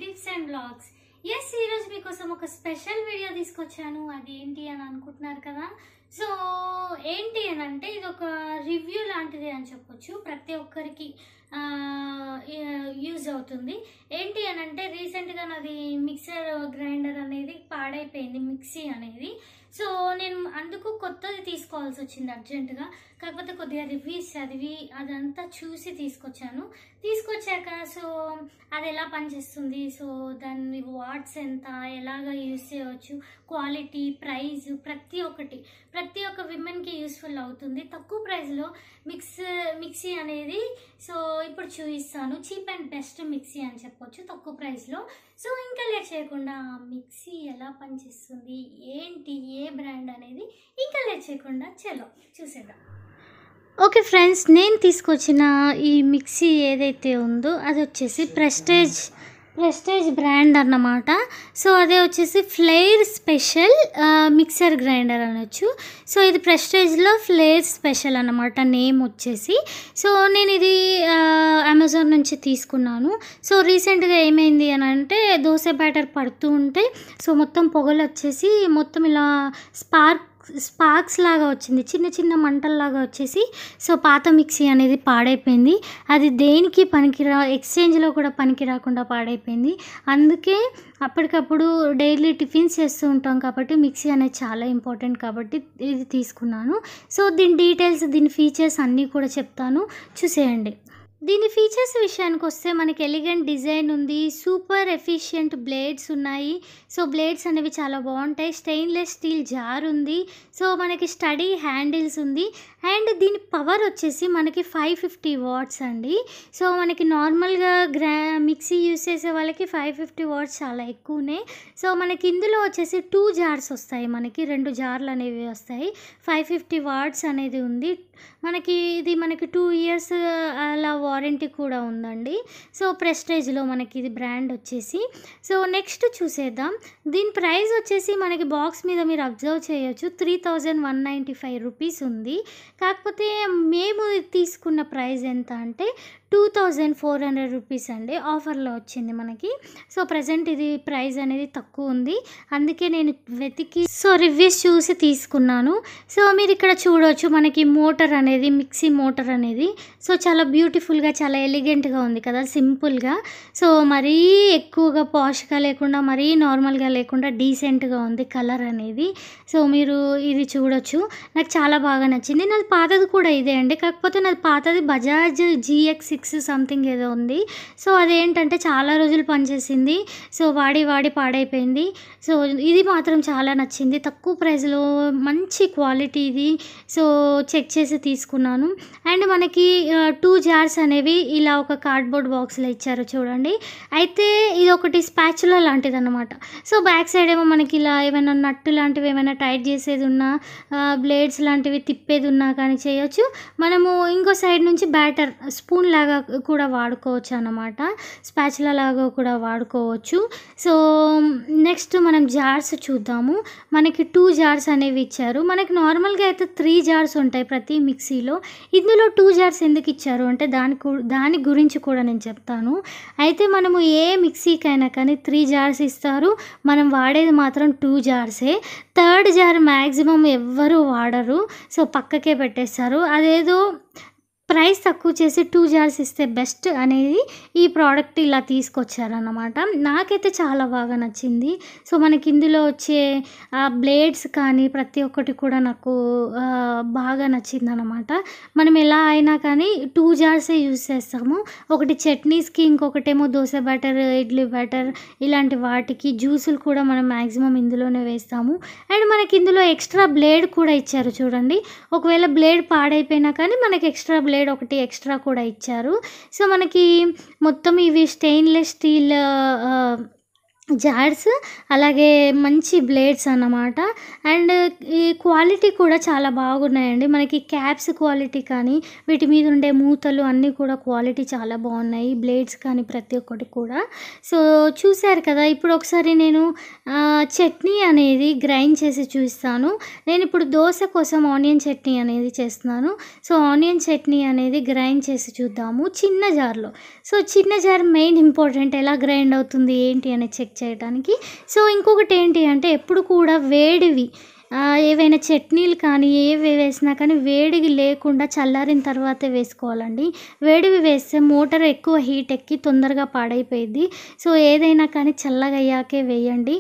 Tips and blogs. Yes, ఈరోజు మీకోసం ఒక స్పెషల్ వీడియో తీసుకొచ్చాను. అది ఏంటి అని అనుకుంటున్నారు కదా. సో ఏంటి అని అంటే ఇది ఒక రివ్యూ లాంటిది అని చెప్పొచ్చు. ప్రతి ఒక్కరికి యూజ్ అవుతుంది. ఏంటి అని అంటే రీసెంట్గా నాది మిక్సర్ గ్రైండర్ అనేది పాడైపోయింది, మిక్సీ అనేది. సో నేను అందుకు కొత్తది తీసుకోవాల్సి వచ్చింది అర్జెంటుగా. కాకపోతే కొద్దిగా రివ్యూస్ చదివి అదంతా చూసి తీసుకొచ్చాక సో అది ఎలా పనిచేస్తుంది, సో దాని వాట్స్ ఎంత, ఎలాగ యూజ్ చేయవచ్చు, క్వాలిటీ, ప్రైస్, ప్రతి ఒక్క విమెన్కి యూస్ఫుల్ అవుతుంది. తక్కువ ప్రైస్లో మిక్సీ అనేది సో ఇప్పుడు చూపిస్తాను. చీప్ అండ్ బెస్ట్ మిక్సీ అని చెప్పొచ్చు తక్కువ ప్రైస్లో. సో ఇంకా లేట్ చేయకుండా మిక్సీ ఎలా పనిచేస్తుంది, ఏంటి, ఏ బ్రాండ్ అనేది ఇంకా లేట్ చేయకుండా చలో చూసేద్దాం. ఓకే ఫ్రెండ్స్, నేను తీసుకొచ్చిన ఈ మిక్సీ ఏదైతే ఉందో అది వచ్చేసి ప్రెస్టేజ్ బ్రాండ్ అన్నమాట. సో అదే వచ్చేసి ఫ్లేర్ స్పెషల్ మిక్సర్ గ్రైండర్ అనొచ్చు. సో ఇది ప్రెస్టేజ్లో ఫ్లేర్ స్పెషల్ అన్నమాట నేమ్ వచ్చేసి. సో నేను ఇది అమెజాన్ నుంచి తీసుకున్నాను. సో రీసెంట్గా ఏమైంది అని అంటే దోశ బ్యాటర్ పడుతూ ఉంటే సో మొత్తం పొగలు వచ్చేసి మొత్తం ఇలా స్పార్క్స్ లాగా వచ్చింది, చిన్న చిన్న మంటల్లాగా వచ్చేసి సో పాత మిక్సీ అనేది పాడైపోయింది. అది దేనికి ఎక్స్చేంజ్లో కూడా పనికి రాకుండా పాడైపోయింది. అందుకే అప్పటికప్పుడు డైలీ టిఫిన్స్ చేస్తూ ఉంటాం కాబట్టి మిక్సీ అనేది చాలా ఇంపార్టెంట్ కాబట్టి ఇది తీసుకున్నాను. సో దీని డీటెయిల్స్, దీని ఫీచర్స్ అన్నీ కూడా చెప్తాను, చూసేయండి. దీని ఫీచర్స్ విషయానికి వస్తే మనకి ఎలిగెంట్ డిజైన్ ఉంది, సూపర్ ఎఫిషియంట్ బ్లేడ్స్ ఉన్నాయి. సో బ్లేడ్స్ అనేవి చాలా బాగుంటాయి. స్టెయిన్లెస్ స్టీల్ జార్ ఉంది. సో మనకి స్టడీ హ్యాండిల్స్ ఉంది. అండ్ దీని పవర్ వచ్చేసి మనకి 550 వాట్స్ అండి. సో మనకి నార్మల్గా మిక్సీ యూస్ చేసే వాళ్ళకి 550 వాట్స్ చాలా ఎక్కువనే. సో మనకి ఇందులో వచ్చేసి 2 జార్స్ వస్తాయి, మనకి 2 జార్లు అనేవి వస్తాయి. 550 వాట్స్ అనేది ఉంది. ఇది మనకి 2 years అలా వారంటీ కూడా ఉందండి. సో ప్రెస్టేజ్లో మనకి ఇది బ్రాండ్ వచ్చేసి. సో నెక్స్ట్ చూసేద్దాం. దీని ప్రైస్ వచ్చేసి మనకి బాక్స్ మీద మీరు అబ్జర్వ్ చేయొచ్చు 3195 రూపీస్ ఉంది. కాకపోతే మేము తీసుకున్న ప్రైస్ ఎంత అంటే 2400 రూపీస్ అండి. ఆఫర్లో వచ్చింది మనకి. సో ప్రజెంట్ ఇది ప్రైస్ అనేది తక్కువ ఉంది, అందుకే నేను రివ్యూస్ చూసి తీసుకున్నాను. సో మీరు ఇక్కడ చూడవచ్చు మనకి మోటార్ అనేది, మిక్సీ మోటార్ అనేది సో చాలా బ్యూటిఫుల్గా, చాలా ఎలిగెంట్గా ఉంది కదా, సింపుల్గా. సో మరీ ఎక్కువగా పాష్గా లేకుండా, మరీ నార్మల్గా లేకుండా డీసెంట్గా ఉంది కలర్ అనేది. సో మీరు ఇది చూడొచ్చు, నాకు చాలా బాగా నచ్చింది. నాది పాతది కూడా ఇదే అండి, కాకపోతే నాది పాతది బజాజ్ GX6 సంథింగ్ ఏదో ఉంది. సో అదేంటంటే చాలా రోజులు పనిచేసింది, సో వాడి పాడైపోయింది. సో ఇది మాత్రం చాలా నచ్చింది, తక్కువ ప్రైస్లో మంచి క్వాలిటీ ఇది. సో చెక్ చేసి తీసుకున్నాను. అండ్ మనకి 2 జార్స్ అనేవి ఇలా ఒక కార్డ్బోర్డ్ బాక్స్లో ఇచ్చారు చూడండి. అయితే ఇది ఒకటి స్పాచులా లాంటిది అన్నమాట. సో బ్యాక్ సైడ్ ఏమో మనకి ఇలా ఏమైనా నట్టు లాంటివి ఏమైనా టైట్ చేసేది ఉన్నా, బ్లేడ్స్ లాంటివి తిప్పేది ఉన్నా కానీ చేయొచ్చు. మనము ఇంకో సైడ్ నుంచి బ్యాటర్ స్పూన్ లాగా కూడా వాడుకోవచ్చు అన్నమాట, స్పాచులా లాగా కూడా వాడుకోవచ్చు. సో నెక్స్ట్ మనం జార్స్ చూద్దాము. మనకి 2 జార్స్ అనేవి ఇచ్చారు. మనకి నార్మల్గా అయితే 3 జార్స్ ఉంటాయి ప్రతి మిక్సీలో. ఇందులో 2 జార్స్ ఎందుకు ఇచ్చారు అంటే దాని గురించి కూడా నేను చెప్తాను. అయితే మనము ఏ మిక్సీకైనా కానీ 3 జార్స్ ఇస్తారు, మనం వాడేది మాత్రం 2 జార్సే. 3rd జార్ మ్యాక్సిమం ఎవ్వరూ వాడరు, సో పక్కకే పెట్టేస్తారు. అదేదో ప్రైస్ తక్కువ చేసి 2 జార్స్ ఇస్తే బెస్ట్ అనేది ఈ ప్రోడక్ట్ ఇలా తీసుకొచ్చారన్నమాట. నాకైతే చాలా బాగా నచ్చింది. సో మనకి ఇందులో వచ్చే బ్లేడ్స్ కానీ ప్రతి ఒక్కటి కూడా నాకు బాగా నచ్చింది అన్నమాట. మనం ఎలా అయినా కానీ 2 జార్సే యూజ్ చేస్తాము. ఒకటి చట్నీస్కి, ఇంకొకటేమో దోశ బ్యాటర్, ఇడ్లీ బ్యాటర్, ఇలాంటి వాటికి. జ్యూసులు కూడా మనం మ్యాక్సిమం ఇందులోనే వేస్తాము. అండ్ మనకి ఇందులో ఎక్స్ట్రా బ్లేడ్ కూడా ఇచ్చారు చూడండి. ఒకవేళ బ్లేడ్ పాడైపోయినా కానీ మనకి ఎక్స్ట్రా బ్లేడ్ ఒకటి ఎక్స్ట్రా కూడా ఇచ్చారు. సో మనకి మొత్తం ఇవి స్టెయిన్లెస్ స్టీల్ జార్స్, అలాగే మంచి బ్లేడ్స్ అన్నమాట. అండ్ ఈ క్వాలిటీ కూడా చాలా బాగున్నాయండి. మనకి క్యాప్స్ క్వాలిటీ కానీ, వీటి మీద ఉండే మూతలు అన్నీ కూడా క్వాలిటీ చాలా బాగున్నాయి. బ్లేడ్స్ కానీ ప్రతి ఒక్కటి కూడా. సో, చూసారు కదా! ఇప్పుడు ఒకసారి నేను చట్నీ అనేది గ్రైండ్ చేసి చూపిస్తాను. నేనిప్పుడు దోస కోసం ఆనియన్ చట్నీ అనేది చేస్తున్నాను. సో, ఆనియన్ చట్నీ అనేది గ్రైండ్ చేసి చూద్దాము చిన్న జార్‌లో. సో, చిన్న జార్ మెయిన్ ఇంపార్టెంట్. ఎలా గ్రైండ్ అవుతుంది ఏంటి అనేది చెక్ చేయడానికి. సో, ఇంకొకటి ఏంటి అంటే ఎప్పుడు కూడా వేడివి ఏవైనా చట్నీలు కానీ ఏవి వేసినా కానీ వేడివి లేకుండా చల్లారిన తర్వాతే వేసుకోవాలండి. వేడివి వేస్తే మోటార్ ఎక్కువ హీట్ ఎక్కి తొందరగా పాడైపోయిద్ది. సో, ఏదైనా కానీ చల్లగా అయ్యాకే వేయండి.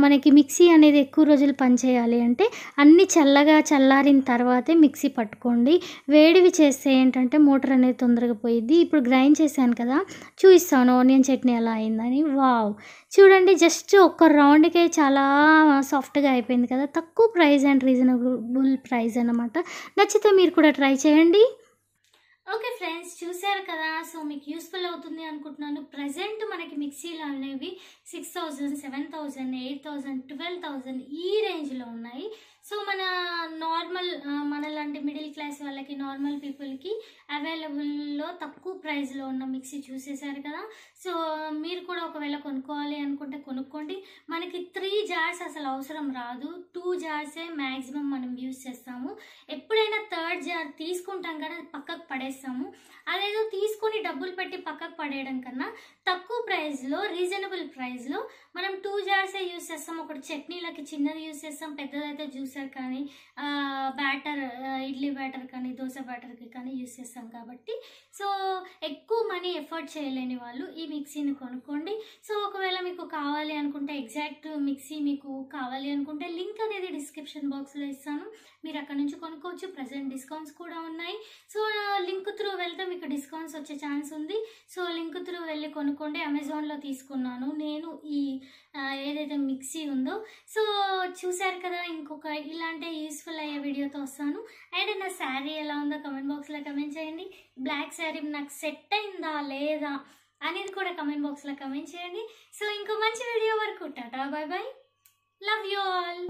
మనకి మిక్సీ అనేది ఎక్కువ రోజులు పనిచేయాలి అంటే అన్నీ చల్లగా చల్లారిన తర్వాతే మిక్సీ పట్టుకోండి. వేడివి చేస్తే ఏంటంటే మోటార్ అనేది తొందరగా పోయిద్ది. ఇప్పుడు గ్రైండ్ చేశాను కదా! చూపిస్తాను ఆనియన్ చట్నీ ఎలా అయిందని. వావ్! చూడండి జస్ట్ ఒక్క రౌండ్‌కే చాలా సాఫ్ట్‌గా అయిపోయింది కదా! తక్కువ ప్రైస్ అండ్ రీజనబుల్ ప్రైస్ అన్నమాట. నచ్చితే మీరు కూడా ట్రై చేయండి. ఓకే ఫ్రెండ్స్, చూసారు కదా! సో, మీకు యూస్‌ఫుల్ అవుతుంది అనుకుంటున్నాను. ప్రెజెంట్ మనకి మిక్సీలు అనేవి 6000, 7000, 8000, 12000 ఈ రేంజ్‌లో ఉన్నాయి. సో, మనలాంటి మిడిల్ క్లాస్ వాళ్ళకి, నార్మల్ పీపుల్‌కి అవైలబుల్‌లో తక్కువ ప్రైస్‌లో ఉన్న మిక్సీ చూసేసారు కదా! సో, మీరు కూడా ఒకవేళ కొనుక్కోవాలి అనుకుంటే కొనుక్కోండి. మనకి 3 జార్స్ అసలు అవసరం రాదు. 2 జార్సే మ్యాక్సిమం మనం యూజ్ చేస్తాము. ఎప్పుడైనా థర్డ్ జార్ తీసుకుంటాం కానీ అది పక్కకు పడేస్తాము. అదేదో తీసుకొని డబ్బులు పెట్టి పక్కకు పడేయడం కన్నా తక్కువ ప్రైస్‌లో, రీజనబుల్ ప్రైస్‌లో మనం 2 జార్సే యూజ్ చేస్తాం. ఒకటి చట్నీలకి చిన్నది యూజ్ చేస్తాం, పెద్దదైతే జ్యూసర్ కానీ ఇడ్లీ బ్యాటర్ కానీ దోశ బ్యాటర్కి కానీ యూజ్ చేస్తాం కాబట్టి. సో, ఎక్కువ మనీ ఎఫర్ట్ చేయలేని వాళ్ళు ఈ మిక్సీని కొనుక్కోండి. సో, ఒకవేళ మీకు కావాలి అనుకుంటే, ఎగ్జాక్ట్ మిక్సీ మీకు కావాలి అనుకుంటే లింక్ అనేది డిస్క్రిప్షన్ బాక్స్లో ఇస్తాను. మీరు అక్కడ నుంచి కొనుక్కోవచ్చు. ప్రజెంట్ డిస్కౌంట్స్ కూడా ఉన్నాయి. సో, లింక్ త్రూ వెళ్తే మీకు డిస్కౌంట్స్ వచ్చే ఛాన్స్ ఉంది. సో, లింక్ త్రూ వెళ్ళి కొనుక్కోండి. అమెజాన్లో తీసుకున్నాను నేను ఈ ఏదైతే మిక్సీ ఉందో. సో, చూసారు కదా! ఇంకొక ఇలాంటి యూస్ఫుల్ అయ్యే వీడియోతో వస్తాను. అండ్ నా శారీ ఎలా ఉందో కమెంట్ బాక్స్లో కమెంట్ చేయండి. బ్లాక్ శారీ నాకు సెట్ అయిందా లేదా అనేది కూడా కమెంట్ బాక్స్లో కమెంట్ చేయండి. సో, ఇంకో మంచి వీడియో వరకు Tata, by by, love you all.